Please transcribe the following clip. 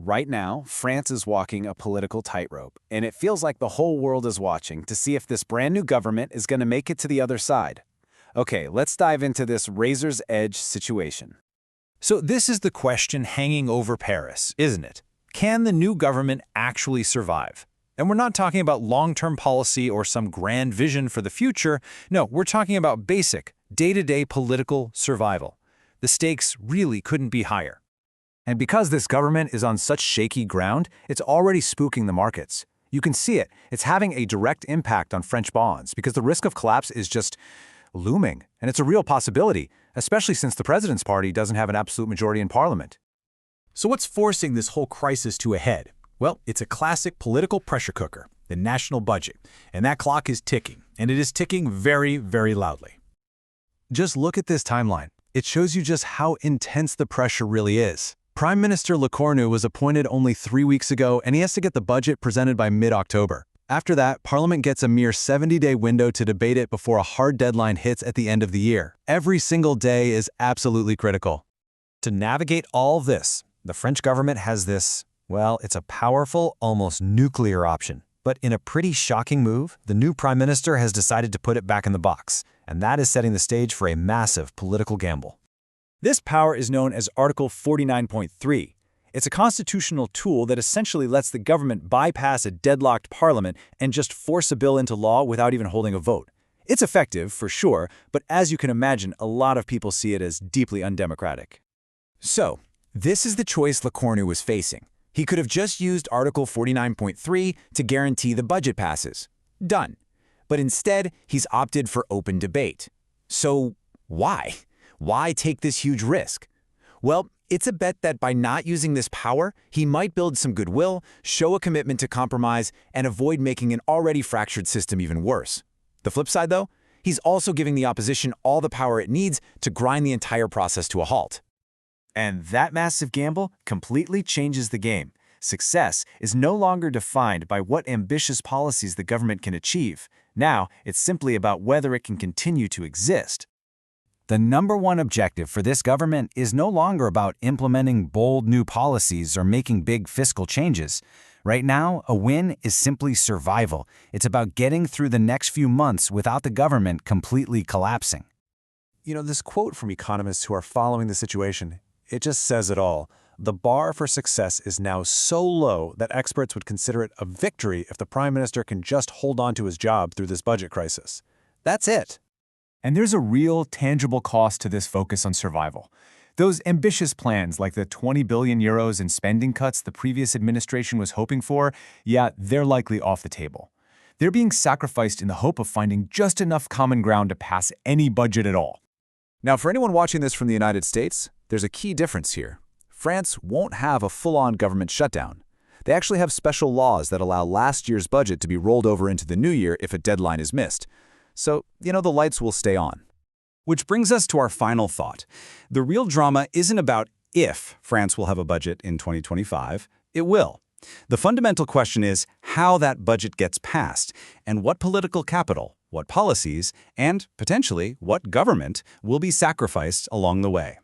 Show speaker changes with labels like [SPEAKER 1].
[SPEAKER 1] Right now, France is walking a political tightrope, and it feels like the whole world is watching to see if this brand new government is going to make it to the other side. Okay, let's dive into this razor's edge situation.
[SPEAKER 2] So this is the question hanging over Paris, isn't it? Can the new government actually survive? And we're not talking about long-term policy or some grand vision for the future. No, we're talking about basic, day-to-day political survival. The stakes really couldn't be higher. And because this government is on such shaky ground, it's already spooking the markets. You can see it. It's having a direct impact on French bonds because the risk of collapse is just looming. And it's a real possibility, especially since the president's party doesn't have an absolute majority in parliament.
[SPEAKER 3] So what's forcing this whole crisis to a head? Well, it's a classic political pressure cooker, the national budget. And that clock is ticking, and it is ticking very, very loudly.
[SPEAKER 2] Just look at this timeline. It shows you just how intense the pressure really is. Prime Minister Le Cornu was appointed only 3 weeks ago, and he has to get the budget presented by mid-October. After that, Parliament gets a mere 70-day window to debate it before a hard deadline hits at the end of the year. Every single day is absolutely critical. To navigate all this, the French government has this, well, it's a powerful, almost nuclear option. But in a pretty shocking move, the new prime minister has decided to put it back in the box, and that is setting the stage for a massive political gamble.
[SPEAKER 4] This power is known as Article 49.3. It's a constitutional tool that essentially lets the government bypass a deadlocked parliament and just force a bill into law without even holding a vote. It's effective, for sure, but as you can imagine, a lot of people see it as deeply undemocratic. So, this is the choice Le Cornu was facing. He could have just used Article 49.3 to guarantee the budget passes. Done. But instead, he's opted for open debate. So, why? Why take this huge risk? Well, it's a bet that by not using this power, he might build some goodwill, show a commitment to compromise, and avoid making an already fractured system even worse. The flip side, though, he's also giving the opposition all the power it needs to grind the entire process to a halt. And that massive gamble completely changes the game. Success is no longer defined by what ambitious policies the government can achieve. Now, it's simply about whether it can continue to exist.
[SPEAKER 1] The number one objective for this government is no longer about implementing bold new policies or making big fiscal changes. Right now, a win is simply survival. It's about getting through the next few months without the government completely collapsing.
[SPEAKER 2] You know, this quote from economists who are following the situation, it just says it all. The bar for success is now so low that experts would consider it a victory if the prime minister can just hold on to his job through this budget crisis. That's it.
[SPEAKER 5] And there's a real, tangible cost to this focus on survival. Those ambitious plans like the 20 billion euros in spending cuts the previous administration was hoping for, yeah, they're likely off the table. They're being sacrificed in the hope of finding just enough common ground to pass any budget at all.
[SPEAKER 6] Now, for anyone watching this from the United States, there's a key difference here. France won't have a full-on government shutdown. They actually have special laws that allow last year's budget to be rolled over into the new year if a deadline is missed. So, the lights will stay on.
[SPEAKER 3] Which brings us to our final thought. The real drama isn't about if France will have a budget in 2025. It will. The fundamental question is how that budget gets passed and what political capital, what policies, and potentially what government will be sacrificed along the way.